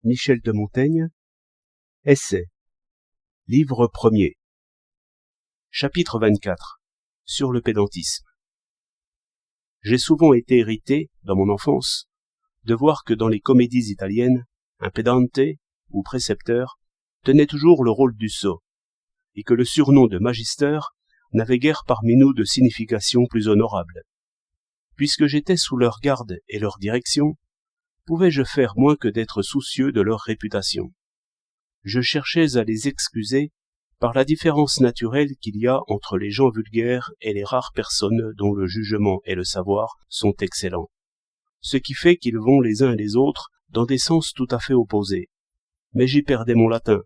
Michel de Montaigne. Essai. Livre 1er. Chapitre 24. Sur le pédantisme. J'ai souvent été irrité, dans mon enfance, de voir que dans les comédies italiennes, un pedante, ou précepteur, tenait toujours le rôle du sot, et que le surnom de magister n'avait guère parmi nous de signification plus honorable. Puisque j'étais sous leur garde et leur direction, pouvais-je faire moins que d'être soucieux de leur réputation. Je cherchais à les excuser par la différence naturelle qu'il y a entre les gens vulgaires et les rares personnes dont le jugement et le savoir sont excellents. Ce qui fait qu'ils vont les uns et les autres dans des sens tout à fait opposés. Mais j'y perdais mon latin,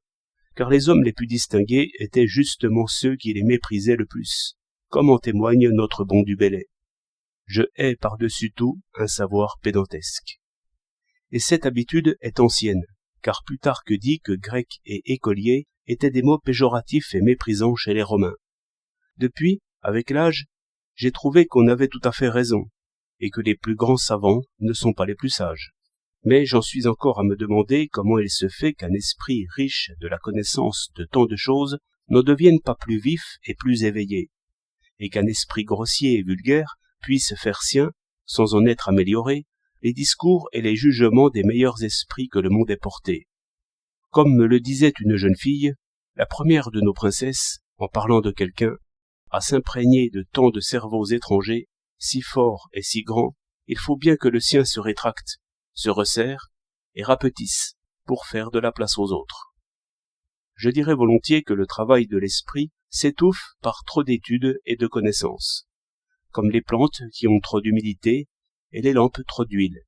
car les hommes les plus distingués étaient justement ceux qui les méprisaient le plus, comme en témoigne notre bon du Bellay. Je hais par-dessus tout un savoir pédantesque. Et cette habitude est ancienne, car Plutarque dit que grec et écolier étaient des mots péjoratifs et méprisants chez les Romains. Depuis, avec l'âge, j'ai trouvé qu'on avait tout à fait raison, et que les plus grands savants ne sont pas les plus sages. Mais j'en suis encore à me demander comment il se fait qu'un esprit riche de la connaissance de tant de choses n'en devienne pas plus vif et plus éveillé, et qu'un esprit grossier et vulgaire puisse faire sien, sans en être amélioré, les discours et les jugements des meilleurs esprits que le monde ait portés. Comme me le disait une jeune fille, la première de nos princesses, en parlant de quelqu'un, à s'imprégner de tant de cerveaux étrangers, si forts et si grands, il faut bien que le sien se rétracte, se resserre et rapetisse pour faire de la place aux autres. Je dirais volontiers que le travail de l'esprit s'étouffe par trop d'études et de connaissances, comme les plantes qui ont trop d'humidité et les lampes trop d'huile,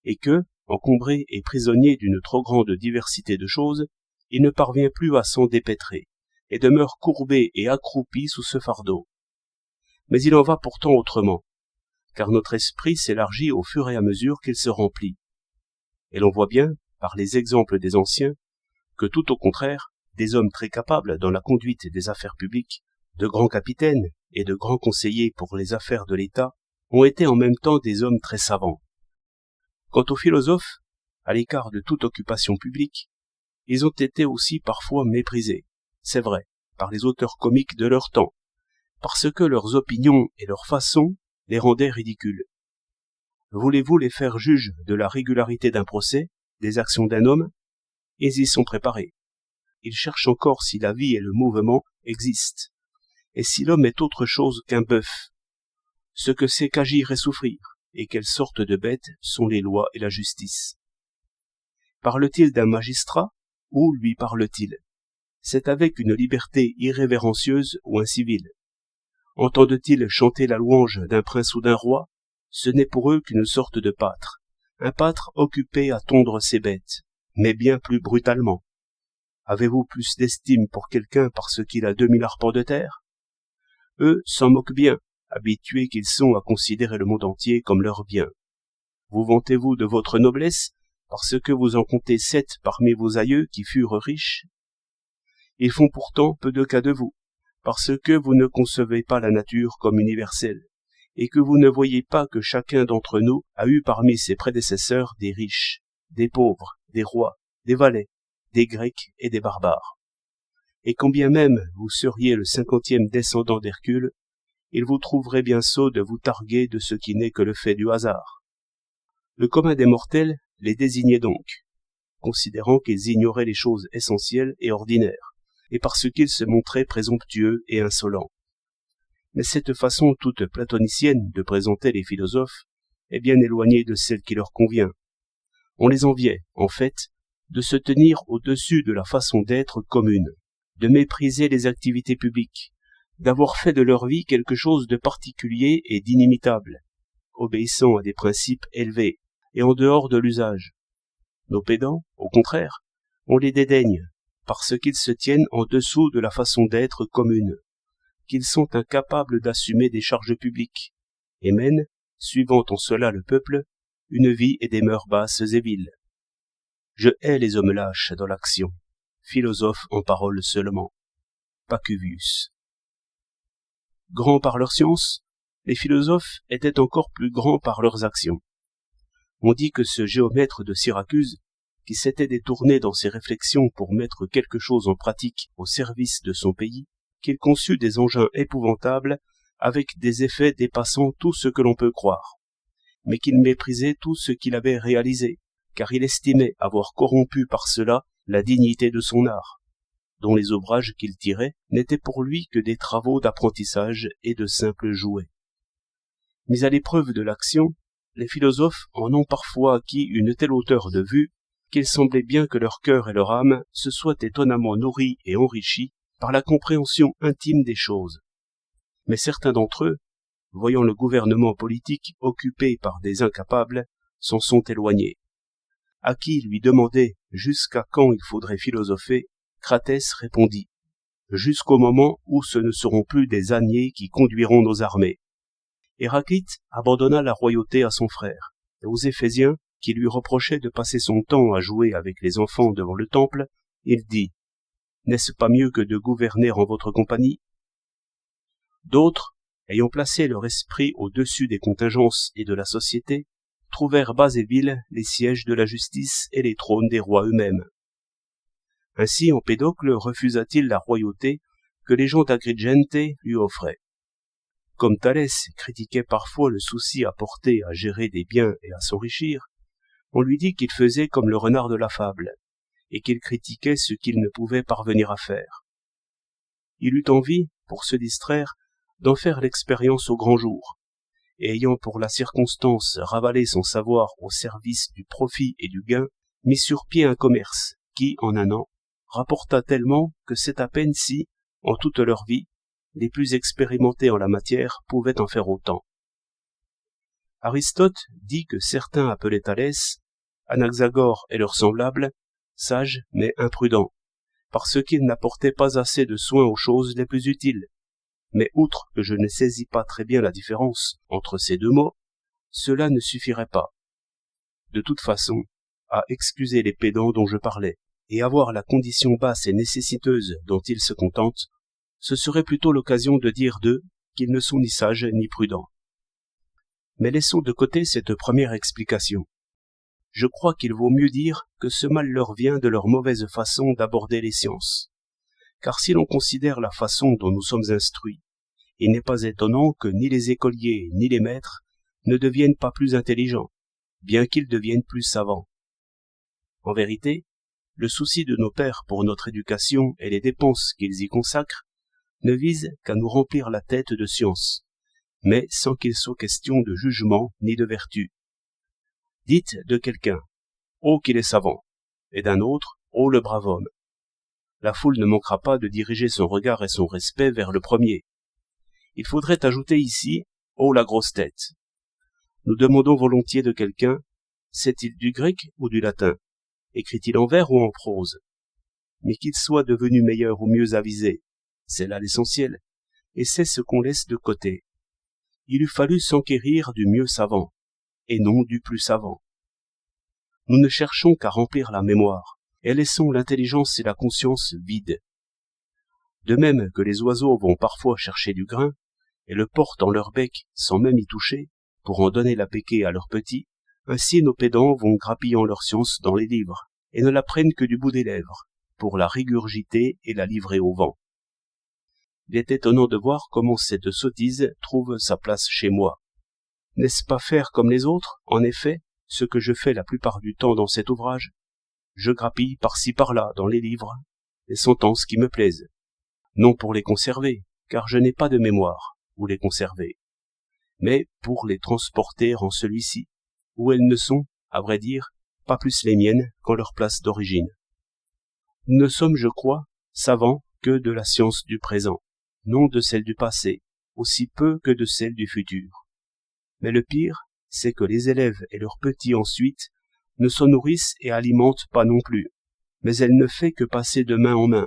et que, encombré et prisonnier d'une trop grande diversité de choses, il ne parvient plus à s'en dépêtrer, et demeure courbé et accroupi sous ce fardeau. Mais il en va pourtant autrement, car notre esprit s'élargit au fur et à mesure qu'il se remplit. Et l'on voit bien, par les exemples des anciens, que tout au contraire, des hommes très capables dans la conduite des affaires publiques, de grands capitaines et de grands conseillers pour les affaires de l'État, ont été en même temps des hommes très savants. Quant aux philosophes, à l'écart de toute occupation publique, ils ont été aussi parfois méprisés, c'est vrai, par les auteurs comiques de leur temps, parce que leurs opinions et leurs façons les rendaient ridicules. Voulez-vous les faire juges de la régularité d'un procès, des actions d'un homme? Ils y sont préparés. Ils cherchent encore si la vie et le mouvement existent, et si l'homme est autre chose qu'un bœuf, ce que c'est qu'agir et souffrir, et quelles sortes de bêtes sont les lois et la justice. Parle-t-il d'un magistrat, ou lui parle-t-il? C'est avec une liberté irrévérencieuse ou incivile. Entendent-ils chanter la louange d'un prince ou d'un roi? Ce n'est pour eux qu'une sorte de pâtre, un pâtre occupé à tondre ses bêtes, mais bien plus brutalement. Avez-vous plus d'estime pour quelqu'un parce qu'il a 2000 arpents de terre? Eux s'en moquent bien, habitués qu'ils sont à considérer le monde entier comme leur bien. Vous vantez-vous de votre noblesse, parce que vous en comptez 7 parmi vos aïeux qui furent riches? Ils font pourtant peu de cas de vous, parce que vous ne concevez pas la nature comme universelle, et que vous ne voyez pas que chacun d'entre nous a eu parmi ses prédécesseurs des riches, des pauvres, des rois, des valets, des Grecs et des barbares. Et quand bien même vous seriez le 50e descendant d'Hercule, il vous trouverait bien sot de vous targuer de ce qui n'est que le fait du hasard. Le commun des mortels les désignait donc, considérant qu'ils ignoraient les choses essentielles et ordinaires, et parce qu'ils se montraient présomptueux et insolents. Mais cette façon toute platonicienne de présenter les philosophes est bien éloignée de celle qui leur convient. On les enviait, en fait, de se tenir au-dessus de la façon d'être commune, de mépriser les activités publiques, d'avoir fait de leur vie quelque chose de particulier et d'inimitable, obéissant à des principes élevés et en dehors de l'usage. Nos pédants, au contraire, on les dédaigne, parce qu'ils se tiennent en dessous de la façon d'être commune, qu'ils sont incapables d'assumer des charges publiques, et mènent, suivant en cela le peuple, une vie et des mœurs basses et viles. Je hais les hommes lâches dans l'action, philosophes en parole seulement. Pacuvius. Grands par leur science, les philosophes étaient encore plus grands par leurs actions. On dit que ce géomètre de Syracuse, qui s'était détourné dans ses réflexions pour mettre quelque chose en pratique au service de son pays, qu'il conçut des engins épouvantables avec des effets dépassant tout ce que l'on peut croire, mais qu'il méprisait tout ce qu'il avait réalisé, car il estimait avoir corrompu par cela la dignité de son art, dont les ouvrages qu'il tirait n'étaient pour lui que des travaux d'apprentissage et de simples jouets. Mis à l'épreuve de l'action, les philosophes en ont parfois acquis une telle hauteur de vue qu'il semblait bien que leur cœur et leur âme se soient étonnamment nourris et enrichis par la compréhension intime des choses. Mais certains d'entre eux, voyant le gouvernement politique occupé par des incapables, s'en sont éloignés. À qui lui demandait jusqu'à quand il faudrait philosopher, Cratès répondit « Jusqu'au moment où ce ne seront plus des âniers qui conduiront nos armées ». Héraclite abandonna la royauté à son frère, et aux Éphésiens, qui lui reprochaient de passer son temps à jouer avec les enfants devant le temple, il dit « N'est-ce pas mieux que de gouverner en votre compagnie ?» D'autres, ayant placé leur esprit au-dessus des contingences et de la société, trouvèrent bas et vils les sièges de la justice et les trônes des rois eux-mêmes. Ainsi Empédocle refusa-t-il la royauté que les gens d'Agrigente lui offraient. Comme Thalès critiquait parfois le souci apporté à gérer des biens et à s'enrichir, on lui dit qu'il faisait comme le renard de la fable, et qu'il critiquait ce qu'il ne pouvait parvenir à faire. Il eut envie, pour se distraire, d'en faire l'expérience au grand jour, et ayant pour la circonstance ravalé son savoir au service du profit et du gain, mit sur pied un commerce qui, en un an, rapporta tellement que c'est à peine si, en toute leur vie, les plus expérimentés en la matière pouvaient en faire autant. Aristote dit que certains appelaient Thalès, Anaxagore et leurs semblables, sages mais imprudents, parce qu'ils n'apportaient pas assez de soin aux choses les plus utiles. Mais outre que je ne saisis pas très bien la différence entre ces deux mots, cela ne suffirait pas. De toute façon, à excuser les pédants dont je parlais, et avoir la condition basse et nécessiteuse dont ils se contentent, ce serait plutôt l'occasion de dire d'eux qu'ils ne sont ni sages ni prudents. Mais laissons de côté cette première explication. Je crois qu'il vaut mieux dire que ce mal leur vient de leur mauvaise façon d'aborder les sciences. Car si l'on considère la façon dont nous sommes instruits, il n'est pas étonnant que ni les écoliers ni les maîtres ne deviennent pas plus intelligents, bien qu'ils deviennent plus savants. En vérité, le souci de nos pères pour notre éducation et les dépenses qu'ils y consacrent ne visent qu'à nous remplir la tête de science, mais sans qu'il soit question de jugement ni de vertu. Dites de quelqu'un « Oh qu'il est savant !» et d'un autre « Oh le brave homme !» La foule ne manquera pas de diriger son regard et son respect vers le premier. Il faudrait ajouter ici « Oh la grosse tête !» Nous demandons volontiers de quelqu'un « Sait-il du grec ou du latin ? Écrit-il en vers ou en prose ? Mais qu'il soit devenu meilleur ou mieux avisé, c'est là l'essentiel, et c'est ce qu'on laisse de côté. Il eût fallu s'enquérir du mieux savant, et non du plus savant. Nous ne cherchons qu'à remplir la mémoire, et laissons l'intelligence et la conscience vides. De même que les oiseaux vont parfois chercher du grain, et le portent dans leur bec sans même y toucher, pour en donner la pékée à leurs petits, ainsi nos pédants vont grappillant leur science dans les livres, et ne la prennent que du bout des lèvres, pour la régurgiter et la livrer au vent. Il est étonnant de voir comment cette sottise trouve sa place chez moi. N'est-ce pas faire comme les autres, en effet, ce que je fais la plupart du temps dans cet ouvrage? Je grappille par-ci par-là dans les livres, les sentences qui me plaisent. Non pour les conserver, car je n'ai pas de mémoire, ou les conserver, mais pour les transporter en celui-ci, où elles ne sont, à vrai dire, pas plus les miennes qu'en leur place d'origine. Nous ne sommes, je crois, savants que de la science du présent, non de celle du passé, aussi peu que de celle du futur. Mais le pire, c'est que les élèves et leurs petits ensuite ne s'en nourrissent et alimentent pas non plus, mais elle ne fait que passer de main en main,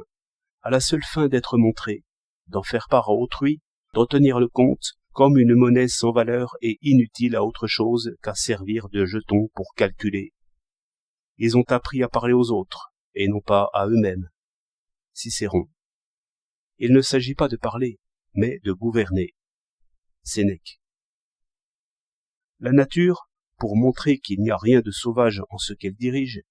à la seule fin d'être montrée, d'en faire part à autrui, d'en tenir le compte, comme une monnaie sans valeur et inutile à autre chose qu'à servir de jeton pour calculer. Ils ont appris à parler aux autres, et non pas à eux-mêmes. Cicéron. Il ne s'agit pas de parler, mais de gouverner. Sénèque. La nature, pour montrer qu'il n'y a rien de sauvage en ce qu'elle dirige,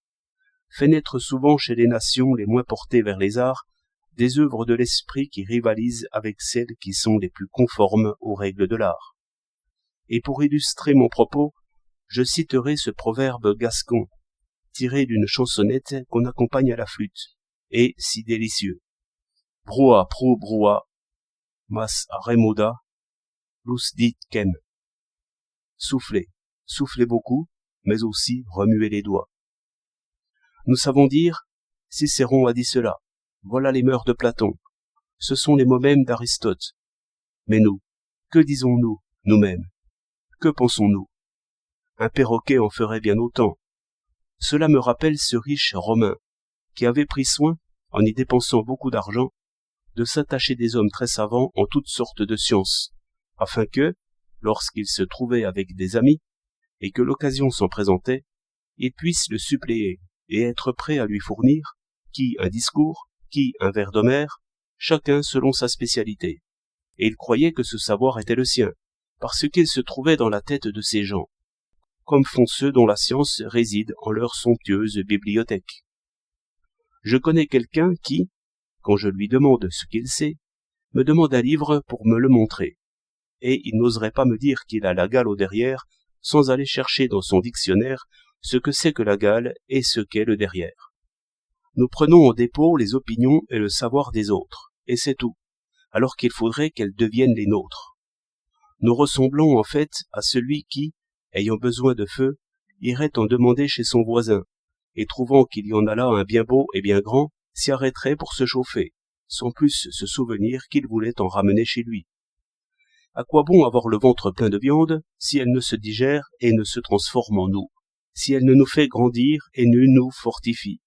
fait naître souvent chez les nations les moins portées vers les arts des œuvres de l'esprit qui rivalisent avec celles qui sont les plus conformes aux règles de l'art. Et pour illustrer mon propos, je citerai ce proverbe gascon, tiré d'une chansonnette qu'on accompagne à la flûte, et si délicieux. Broua pro broua, mas remoda, lus dit kem. Soufflez, soufflez beaucoup, mais aussi remuez les doigts. Nous savons dire, Cicéron a dit cela, voilà les mœurs de Platon, ce sont les mots mêmes d'Aristote. Mais nous, que disons-nous, nous-mêmes? Que pensons-nous? Un perroquet en ferait bien autant. Cela me rappelle ce riche Romain, qui avait pris soin, en y dépensant beaucoup d'argent, de s'attacher des hommes très savants en toutes sortes de sciences, afin que, lorsqu'il se trouvait avec des amis, et que l'occasion s'en présentait, ils puissent le suppléer et être prêts à lui fournir, qui un discours, qui un vers d'Homère, chacun selon sa spécialité. Et il croyait que ce savoir était le sien, parce qu'il se trouvait dans la tête de ces gens, comme font ceux dont la science réside en leur somptueuse bibliothèque. Je connais quelqu'un qui, quand je lui demande ce qu'il sait, me demande un livre pour me le montrer, et il n'oserait pas me dire qu'il a la Galle au derrière sans aller chercher dans son dictionnaire ce que c'est que la Galle et ce qu'est le derrière. Nous prenons en dépôt les opinions et le savoir des autres, et c'est tout, alors qu'il faudrait qu'elles deviennent les nôtres. Nous ressemblons en fait à celui qui, ayant besoin de feu, irait en demander chez son voisin, et trouvant qu'il y en a là un bien beau et bien grand, s'y arrêterait pour se chauffer, sans plus se souvenir qu'il voulait en ramener chez lui. À quoi bon avoir le ventre plein de viande si elle ne se digère et ne se transforme en nous, si elle ne nous fait grandir et ne nous fortifie?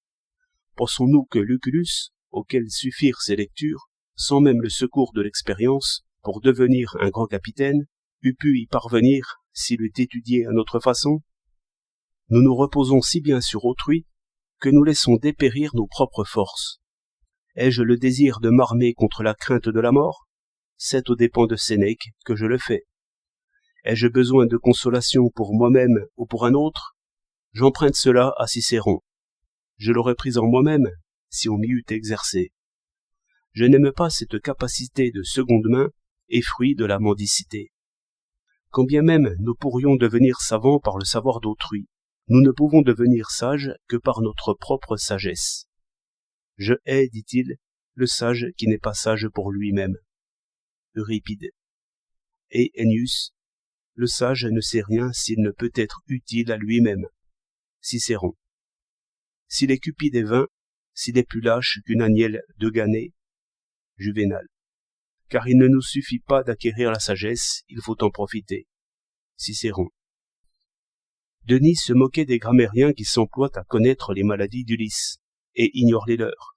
Pensons-nous que Lucullus, auquel suffirent ces lectures, sans même le secours de l'expérience, pour devenir un grand capitaine, eût pu y parvenir s'il eût étudié à notre façon? Nous nous reposons si bien sur autrui que nous laissons dépérir nos propres forces. Ai-je le désir de m'armer contre la crainte de la mort? C'est aux dépens de Sénèque que je le fais. Ai-je besoin de consolation pour moi-même ou pour un autre? J'emprunte cela à Cicéron. Je l'aurais pris en moi-même si on m'y eût exercé. Je n'aime pas cette capacité de seconde main et fruit de la mendicité. Quand bien même nous pourrions devenir savants par le savoir d'autrui, nous ne pouvons devenir sages que par notre propre sagesse. Je hais, dit-il, le sage qui n'est pas sage pour lui-même. Euripide. Et Ennius, le sage ne sait rien s'il ne peut être utile à lui-même. Cicéron. S'il est cupide et vain, s'il est plus lâche qu'une agnelle de Ganée. Juvénal. Car il ne nous suffit pas d'acquérir la sagesse, il faut en profiter. Cicéron. Denis se moquait des grammairiens qui s'emploient à connaître les maladies d'Ulysse, et ignorent les leurs,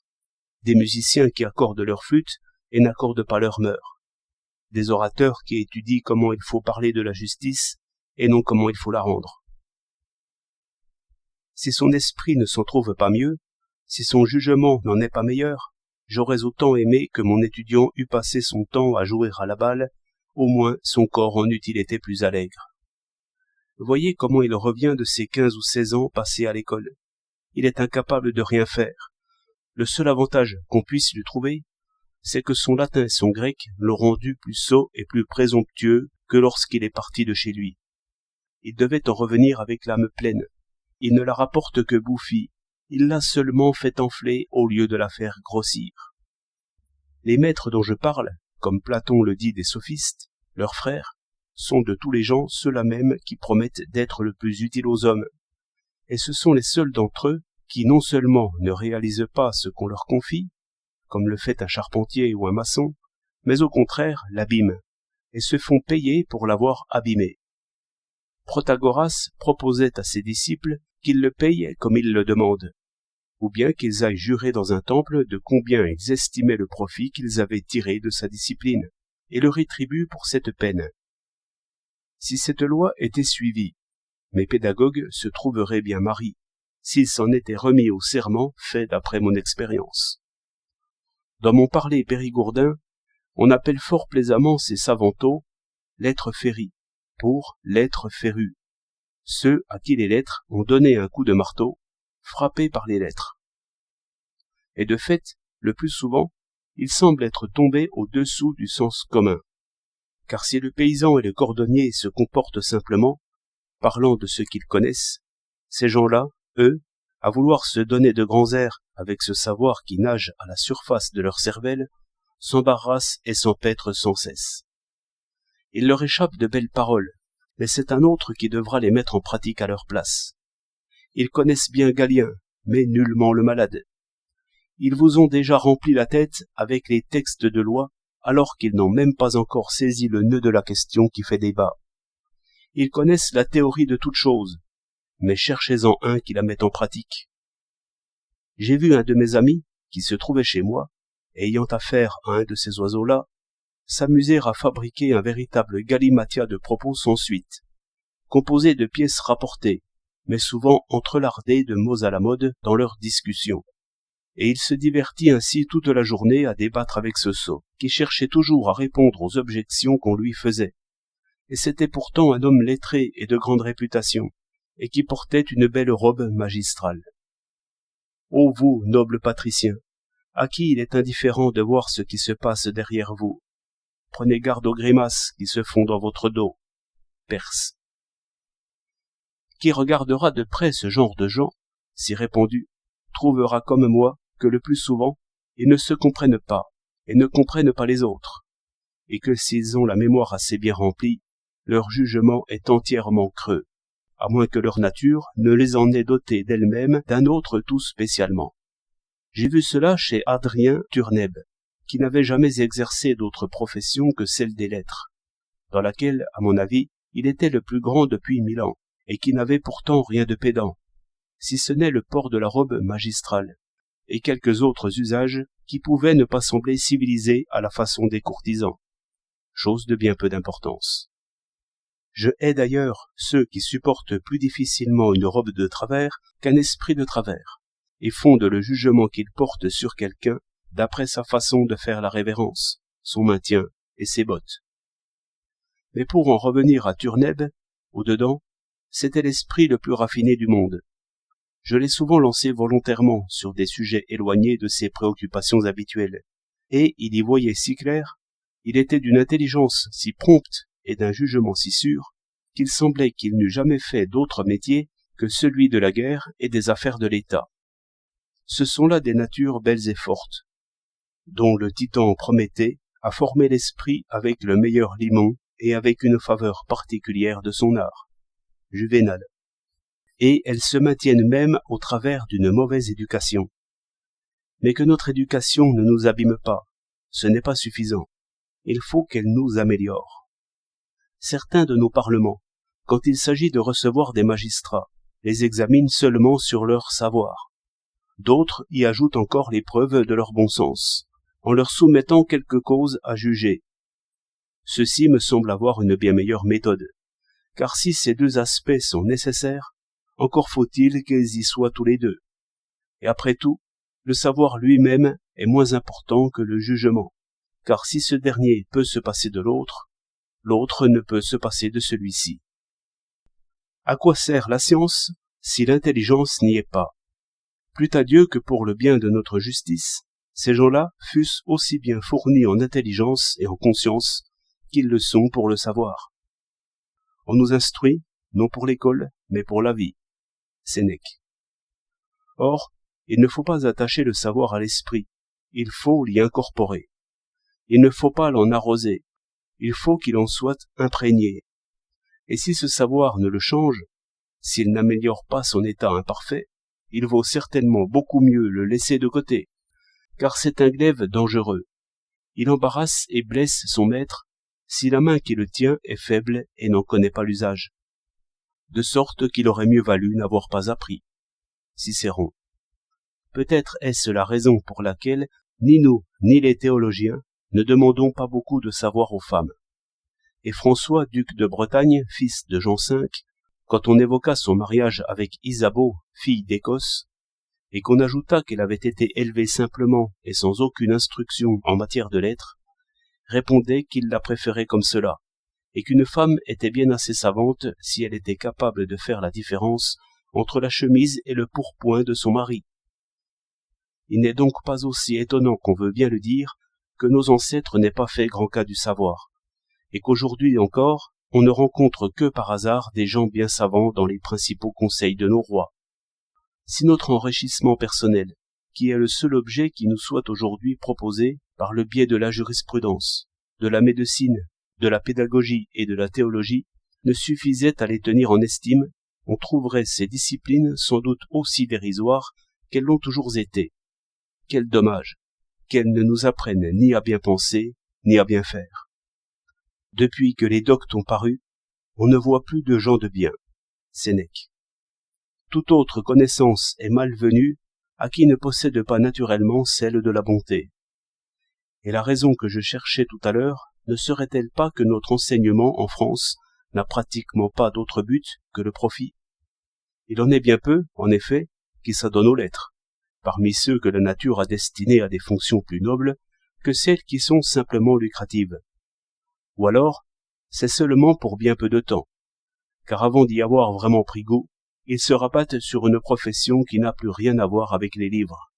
des musiciens qui accordent leur flûte et n'accordent pas leur mœurs, des orateurs qui étudient comment il faut parler de la justice et non comment il faut la rendre. Si son esprit ne s'en trouve pas mieux, si son jugement n'en est pas meilleur, j'aurais autant aimé que mon étudiant eût passé son temps à jouer à la balle, au moins son corps en eût-il été plus allègre. Voyez comment il revient de ses 15 ou 16 ans passés à l'école. Il est incapable de rien faire. Le seul avantage qu'on puisse lui trouver, c'est que son latin et son grec l'ont rendu plus sot et plus présomptueux que lorsqu'il est parti de chez lui. Il devait en revenir avec l'âme pleine. Il ne la rapporte que bouffie. Il l'a seulement fait enfler au lieu de la faire grossir. Les maîtres dont je parle, comme Platon le dit des sophistes, leurs frères, sont de tous les gens ceux-là même qui promettent d'être le plus utile aux hommes. Et ce sont les seuls d'entre eux qui non seulement ne réalisent pas ce qu'on leur confie, comme le fait un charpentier ou un maçon, mais au contraire l'abîment, et se font payer pour l'avoir abîmé. Protagoras proposait à ses disciples qu'ils le payent comme ils le demandent, ou bien qu'ils aillent jurer dans un temple de combien ils estimaient le profit qu'ils avaient tiré de sa discipline, et le rétribuent pour cette peine. Si cette loi était suivie, mes pédagogues se trouveraient bien maris, s'ils s'en étaient remis au serment fait d'après mon expérience. Dans mon parler périgourdin, on appelle fort plaisamment ces savantaux lettres féries, pour lettres férues, ceux à qui les lettres ont donné un coup de marteau, frappé par les lettres. Et de fait, le plus souvent, il semble être tombé au-dessous du sens commun. Car si le paysan et le cordonnier se comportent simplement, parlant de ce qu'ils connaissent, ces gens-là, eux, à vouloir se donner de grands airs avec ce savoir qui nage à la surface de leur cervelle, s'embarrassent et s'empêtrent sans cesse. Il leur échappe de belles paroles, mais c'est un autre qui devra les mettre en pratique à leur place. Ils connaissent bien Galien, mais nullement le malade. Ils vous ont déjà rempli la tête avec les textes de loi, alors qu'ils n'ont même pas encore saisi le nœud de la question qui fait débat. Ils connaissent la théorie de toute chose, mais cherchez-en un qui la mette en pratique. J'ai vu un de mes amis, qui se trouvait chez moi, ayant affaire à un de ces oiseaux-là, s'amuser à fabriquer un véritable galimatia de propos sans suite, composé de pièces rapportées, mais souvent entrelardées de mots à la mode dans leurs discussions. Et il se divertit ainsi toute la journée à débattre avec ce sot, qui cherchait toujours à répondre aux objections qu'on lui faisait. Et c'était pourtant un homme lettré et de grande réputation, et qui portait une belle robe magistrale. Ô vous, nobles patriciens, à qui il est indifférent de voir ce qui se passe derrière vous. Prenez garde aux grimaces qui se font dans votre dos. Perse. Qui regardera de près ce genre de gens, si répandu, trouvera comme moi que le plus souvent, ils ne se comprennent pas, et ne comprennent pas les autres, et que s'ils ont la mémoire assez bien remplie, leur jugement est entièrement creux, à moins que leur nature ne les en ait dotés d'elle-même d'un autre tout spécialement. J'ai vu cela chez Adrien Turneb, qui n'avait jamais exercé d'autre profession que celle des lettres, dans laquelle, à mon avis, il était le plus grand depuis 1000 ans, et qui n'avait pourtant rien de pédant, si ce n'est le port de la robe magistrale, et quelques autres usages qui pouvaient ne pas sembler civilisés à la façon des courtisans, chose de bien peu d'importance. Je hais d'ailleurs ceux qui supportent plus difficilement une robe de travers qu'un esprit de travers, et fondent le jugement qu'ils portent sur quelqu'un d'après sa façon de faire la révérence, son maintien et ses bottes. Mais pour en revenir à Turneb, au-dedans, c'était l'esprit le plus raffiné du monde. Je l'ai souvent lancé volontairement sur des sujets éloignés de ses préoccupations habituelles, et il y voyait si clair, il était d'une intelligence si prompte et d'un jugement si sûr, qu'il semblait qu'il n'eût jamais fait d'autre métier que celui de la guerre et des affaires de l'État. Ce sont là des natures belles et fortes, dont le titan Prométhée a formé l'esprit avec le meilleur limon et avec une faveur particulière de son art. Juvénal. Et elles se maintiennent même au travers d'une mauvaise éducation. Mais que notre éducation ne nous abîme pas, ce n'est pas suffisant. Il faut qu'elle nous améliore. Certains de nos parlements, quand il s'agit de recevoir des magistrats, les examinent seulement sur leur savoir. D'autres y ajoutent encore les preuves de leur bon sens, en leur soumettant quelques causes à juger. Ceci me semble avoir une bien meilleure méthode, car si ces deux aspects sont nécessaires, encore faut-il qu'ils y soient tous les deux. Et après tout, le savoir lui-même est moins important que le jugement, car si ce dernier peut se passer de l'autre, l'autre ne peut se passer de celui-ci. À quoi sert la science si l'intelligence n'y est pas? Plût à Dieu que pour le bien de notre justice, ces gens-là fussent aussi bien fournis en intelligence et en conscience qu'ils le sont pour le savoir. On nous instruit, non pour l'école, mais pour la vie. Sénèque. Or, il ne faut pas attacher le savoir à l'esprit, il faut l'y incorporer. Il ne faut pas l'en arroser, il faut qu'il en soit imprégné. Et si ce savoir ne le change, s'il n'améliore pas son état imparfait, il vaut certainement beaucoup mieux le laisser de côté, car c'est un glaive dangereux. Il embarrasse et blesse son maître si la main qui le tient est faible et n'en connaît pas l'usage. De sorte qu'il aurait mieux valu n'avoir pas appris. Cicéron. Peut-être est-ce la raison pour laquelle ni nous, ni les théologiens, ne demandons pas beaucoup de savoir aux femmes. Et François, duc de Bretagne, fils de Jean V, quand on évoqua son mariage avec Isabeau, fille d'Écosse, et qu'on ajouta qu'elle avait été élevée simplement et sans aucune instruction en matière de lettres, répondait qu'il la préférait comme cela, et qu'une femme était bien assez savante si elle était capable de faire la différence entre la chemise et le pourpoint de son mari. Il n'est donc pas aussi étonnant qu'on veut bien le dire que nos ancêtres n'aient pas fait grand cas du savoir, et qu'aujourd'hui encore, on ne rencontre que par hasard des gens bien savants dans les principaux conseils de nos rois. Si notre enrichissement personnel, qui est le seul objet qui nous soit aujourd'hui proposé par le biais de la jurisprudence, de la médecine, de la pédagogie et de la théologie, ne suffisait à les tenir en estime, on trouverait ces disciplines sans doute aussi dérisoires qu'elles l'ont toujours été. Quel dommage qu'elles ne nous apprennent ni à bien penser, ni à bien faire. Depuis que les doctes ont paru, on ne voit plus de gens de bien. Sénèque. Toute autre connaissance est malvenue à qui ne possède pas naturellement celle de la bonté. Et la raison que je cherchais tout à l'heure ne serait-elle pas que notre enseignement en France n'a pratiquement pas d'autre but que le profit? Il en est bien peu, en effet, qui s'adonnent aux lettres, parmi ceux que la nature a destinés à des fonctions plus nobles que celles qui sont simplement lucratives. Ou alors, c'est seulement pour bien peu de temps, car avant d'y avoir vraiment pris goût, ils se rabattent sur une profession qui n'a plus rien à voir avec les livres.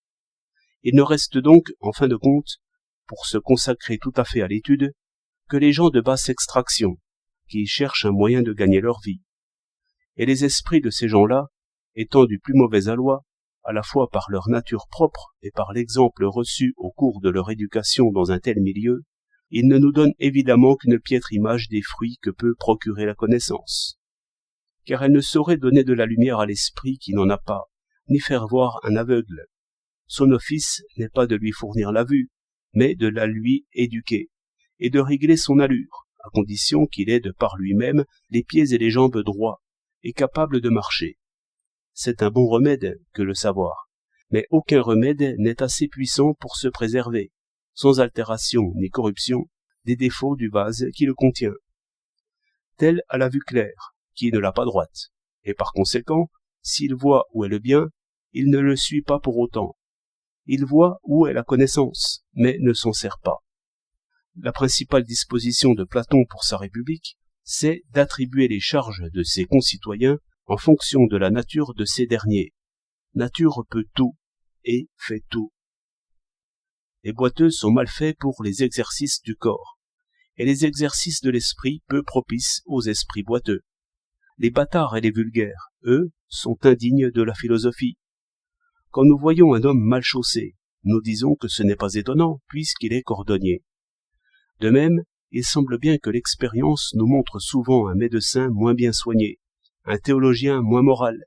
Il ne reste donc, en fin de compte, pour se consacrer tout à fait à l'étude, que les gens de basse extraction, qui cherchent un moyen de gagner leur vie. Et les esprits de ces gens-là, étant du plus mauvais aloi, à la fois par leur nature propre et par l'exemple reçu au cours de leur éducation dans un tel milieu, ils ne nous donnent évidemment qu'une piètre image des fruits que peut procurer la connaissance. Car elle ne saurait donner de la lumière à l'esprit qui n'en a pas, ni faire voir un aveugle. Son office n'est pas de lui fournir la vue, mais de la lui éduquer, et de régler son allure, à condition qu'il ait de par lui-même les pieds et les jambes droits, et capable de marcher. C'est un bon remède que le savoir, mais aucun remède n'est assez puissant pour se préserver, sans altération ni corruption, des défauts du vase qui le contient. Tel a la vue claire, qui ne l'a pas droite, et par conséquent, s'il voit où est le bien, il ne le suit pas pour autant. Il voit où est la connaissance, mais ne s'en sert pas. La principale disposition de Platon pour sa République, c'est d'attribuer les charges de ses concitoyens en fonction de la nature de ces derniers. Nature peut tout, et fait tout. Les boiteux sont mal faits pour les exercices du corps, et les exercices de l'esprit peu propices aux esprits boiteux. Les bâtards et les vulgaires, eux, sont indignes de la philosophie. Quand nous voyons un homme mal chaussé, nous disons que ce n'est pas étonnant, puisqu'il est cordonnier. De même, il semble bien que l'expérience nous montre souvent un médecin moins bien soigné, un théologien moins moral,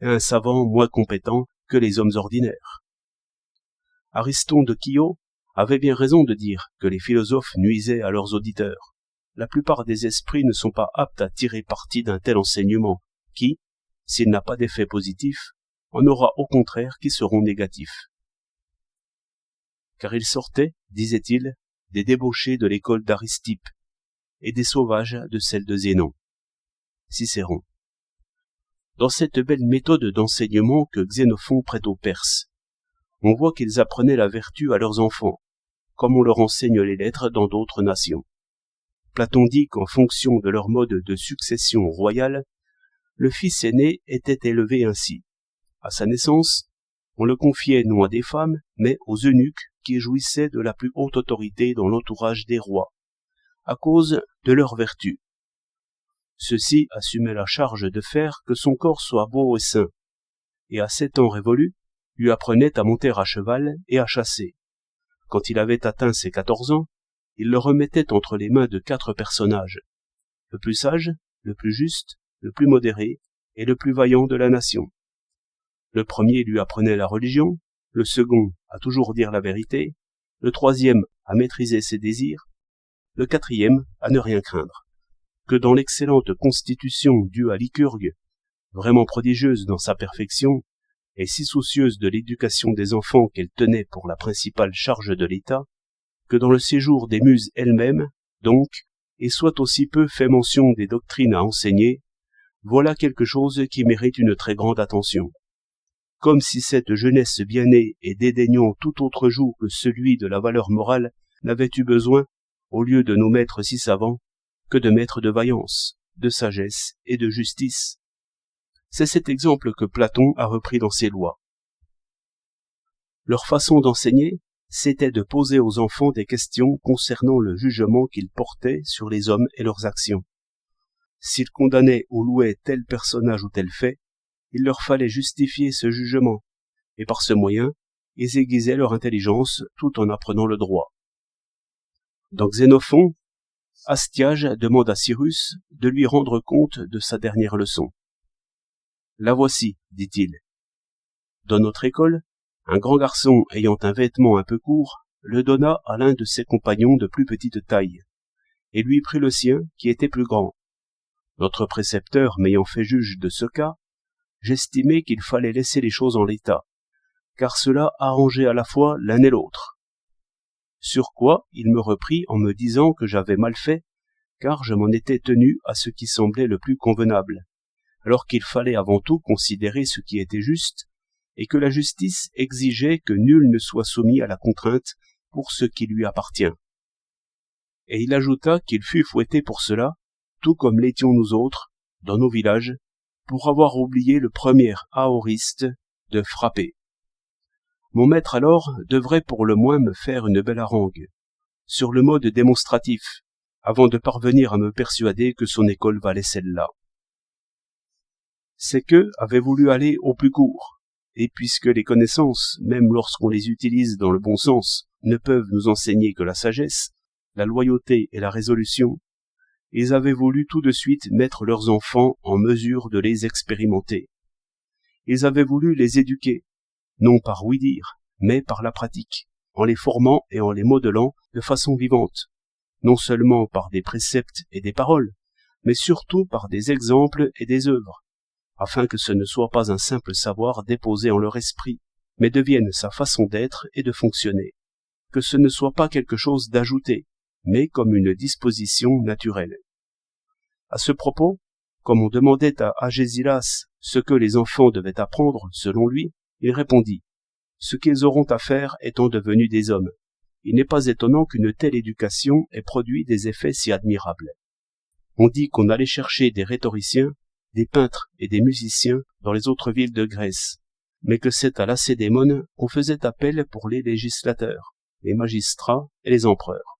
et un savant moins compétent que les hommes ordinaires. Ariston de Chios avait bien raison de dire que les philosophes nuisaient à leurs auditeurs. La plupart des esprits ne sont pas aptes à tirer parti d'un tel enseignement, qui, s'il n'a pas d'effet positif, en aura au contraire qui seront négatifs. Car il sortait, disait-il, des débauchés de l'école d'Aristippe, et des sauvages de celle de Zénon. Cicéron. Dans cette belle méthode d'enseignement que Xénophon prête aux Perses, on voit qu'ils apprenaient la vertu à leurs enfants, comme on leur enseigne les lettres dans d'autres nations. Platon dit qu'en fonction de leur mode de succession royale, le fils aîné était élevé ainsi. À sa naissance, on le confiait non à des femmes, mais aux eunuques qui jouissaient de la plus haute autorité dans l'entourage des rois, à cause de leur vertu. Ceux-ci assumaient la charge de faire que son corps soit beau et sain, et à 7 ans révolus, lui apprenaient à monter à cheval et à chasser. Quand il avait atteint ses 14 ans, il le remettait entre les mains de 4 personnages, le plus sage, le plus juste, le plus modéré et le plus vaillant de la nation. Le premier lui apprenait la religion, le second à toujours dire la vérité, le troisième à maîtriser ses désirs, le quatrième à ne rien craindre. Que dans l'excellente constitution due à Lycurgue, vraiment prodigieuse dans sa perfection, et si soucieuse de l'éducation des enfants qu'elle tenait pour la principale charge de l'État, que dans le séjour des muses elles-mêmes, donc, et soit aussi peu fait mention des doctrines à enseigner, voilà quelque chose qui mérite une très grande attention. Comme si cette jeunesse bien née et dédaignant tout autre joug que celui de la valeur morale n'avait eu besoin, au lieu de nos maîtres si savants, que de maîtres de vaillance, de sagesse et de justice. C'est cet exemple que Platon a repris dans ses lois. Leur façon d'enseigner, c'était de poser aux enfants des questions concernant le jugement qu'ils portaient sur les hommes et leurs actions. S'ils condamnaient ou louaient tel personnage ou tel fait, il leur fallait justifier ce jugement, et par ce moyen, ils aiguisaient leur intelligence tout en apprenant le droit. Dans Xénophon, Astiage demande à Cyrus de lui rendre compte de sa dernière leçon. « La voici, dit-il. Dans notre école, un grand garçon ayant un vêtement un peu court le donna à l'un de ses compagnons de plus petite taille, et lui prit le sien qui était plus grand. Notre précepteur m'ayant fait juge de ce cas, j'estimai qu'il fallait laisser les choses en l'état, car cela arrangeait à la fois l'un et l'autre. Sur quoi il me reprit en me disant que j'avais mal fait, car je m'en étais tenu à ce qui semblait le plus convenable, alors qu'il fallait avant tout considérer ce qui était juste, et que la justice exigeait que nul ne soit soumis à la contrainte pour ce qui lui appartient. Et il ajouta qu'il fut fouetté pour cela, tout comme l'étions nous autres, dans nos villages, pour avoir oublié le premier aoriste de frapper. Mon maître alors devrait pour le moins me faire une belle harangue, sur le mode démonstratif, avant de parvenir à me persuader que son école valait celle-là. C'est que avait voulu aller au plus court, et puisque les connaissances, même lorsqu'on les utilise dans le bon sens, ne peuvent nous enseigner que la sagesse, la loyauté et la résolution, ils avaient voulu tout de suite mettre leurs enfants en mesure de les expérimenter. Ils avaient voulu les éduquer, non par ouï-dire, mais par la pratique, en les formant et en les modelant de façon vivante, non seulement par des préceptes et des paroles, mais surtout par des exemples et des œuvres, afin que ce ne soit pas un simple savoir déposé en leur esprit, mais devienne sa façon d'être et de fonctionner, que ce ne soit pas quelque chose d'ajouté, mais comme une disposition naturelle. À ce propos, comme on demandait à Agésilas ce que les enfants devaient apprendre selon lui, il répondit « Ce qu'ils auront à faire étant devenus des hommes, il n'est pas étonnant qu'une telle éducation ait produit des effets si admirables. On dit qu'on allait chercher des rhétoriciens, des peintres et des musiciens dans les autres villes de Grèce, mais que c'est à Lacédémone qu'on faisait appel pour les législateurs, les magistrats et les empereurs.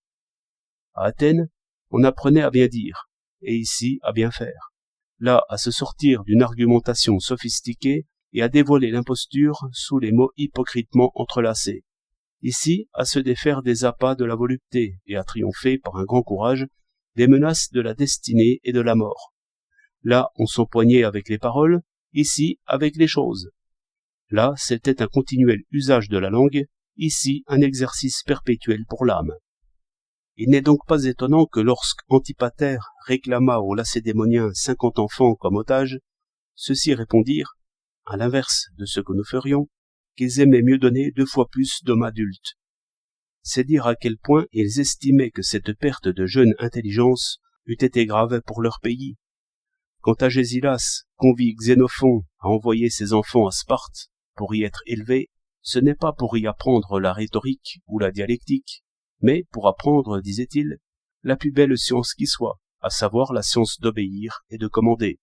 À Athènes, on apprenait à bien dire, et ici à bien faire, là à se sortir d'une argumentation sophistiquée et à dévoiler l'imposture sous les mots hypocritement entrelacés, ici à se défaire des appâts de la volupté et à triompher par un grand courage des menaces de la destinée et de la mort. Là, on s'empoignait avec les paroles, ici avec les choses. Là, c'était un continuel usage de la langue, ici un exercice perpétuel pour l'âme. Il n'est donc pas étonnant que lorsqu'Antipater réclama aux Lacédémoniens 50 enfants comme otages, ceux-ci répondirent, à l'inverse de ce que nous ferions, qu'ils aimaient mieux donner 2 fois plus d'hommes adultes. C'est dire à quel point ils estimaient que cette perte de jeune intelligence eût été grave pour leur pays. Quand Agésilas convie Xénophon à envoyer ses enfants à Sparte pour y être élevés, ce n'est pas pour y apprendre la rhétorique ou la dialectique, mais pour apprendre, disait-il, la plus belle science qui soit, à savoir la science d'obéir et de commander.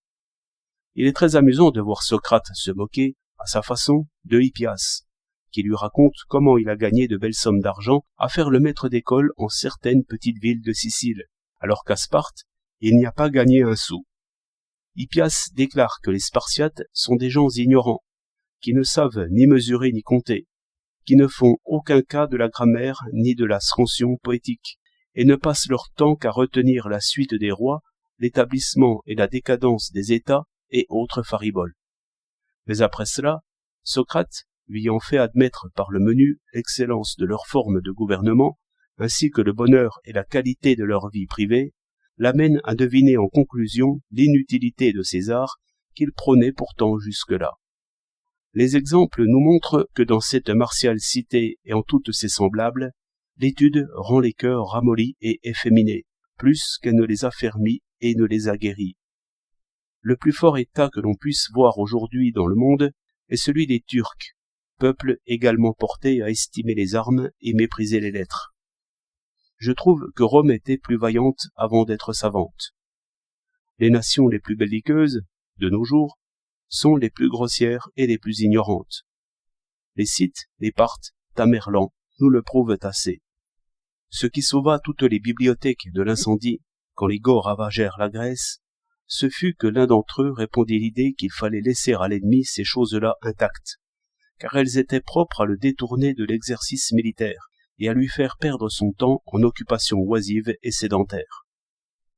Il est très amusant de voir Socrate se moquer, à sa façon, de Hippias, qui lui raconte comment il a gagné de belles sommes d'argent à faire le maître d'école en certaines petites villes de Sicile, alors qu'à Sparte, il n'y a pas gagné un sou. Hippias déclare que les Spartiates sont des gens ignorants, qui ne savent ni mesurer ni compter, qui ne font aucun cas de la grammaire ni de la scansion poétique, et ne passent leur temps qu'à retenir la suite des rois, l'établissement et la décadence des États et autres fariboles. Mais après cela, Socrate, lui ayant fait admettre par le menu l'excellence de leur forme de gouvernement, ainsi que le bonheur et la qualité de leur vie privée, l'amène à deviner en conclusion l'inutilité de ces arts qu'il prônait pourtant jusque-là. Les exemples nous montrent que dans cette martiale cité et en toutes ses semblables, l'étude rend les cœurs ramollis et efféminés, plus qu'elle ne les affermit et ne les aguerrit. Le plus fort état que l'on puisse voir aujourd'hui dans le monde est celui des Turcs, peuple également porté à estimer les armes et mépriser les lettres. Je trouve que Rome était plus vaillante avant d'être savante. Les nations les plus belliqueuses, de nos jours, sont les plus grossières et les plus ignorantes. Les Scythes, les Parthes, Tamerlan nous le prouvent assez. Ce qui sauva toutes les bibliothèques de l'incendie quand les Goths ravagèrent la Grèce, ce fut que l'un d'entre eux répondit l'idée qu'il fallait laisser à l'ennemi ces choses-là intactes, car elles étaient propres à le détourner de l'exercice militaire et à lui faire perdre son temps en occupations oisives et sédentaires.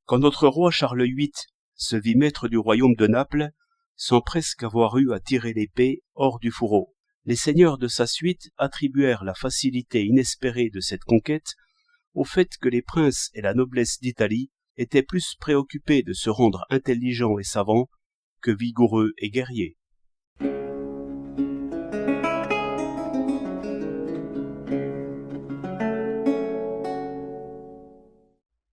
Quand notre roi Charles VIII se vit maître du royaume de Naples, sans presque avoir eu à tirer l'épée hors du fourreau, les seigneurs de sa suite attribuèrent la facilité inespérée de cette conquête au fait que les princes et la noblesse d'Italie étaient plus préoccupés de se rendre intelligents et savants que vigoureux et guerriers.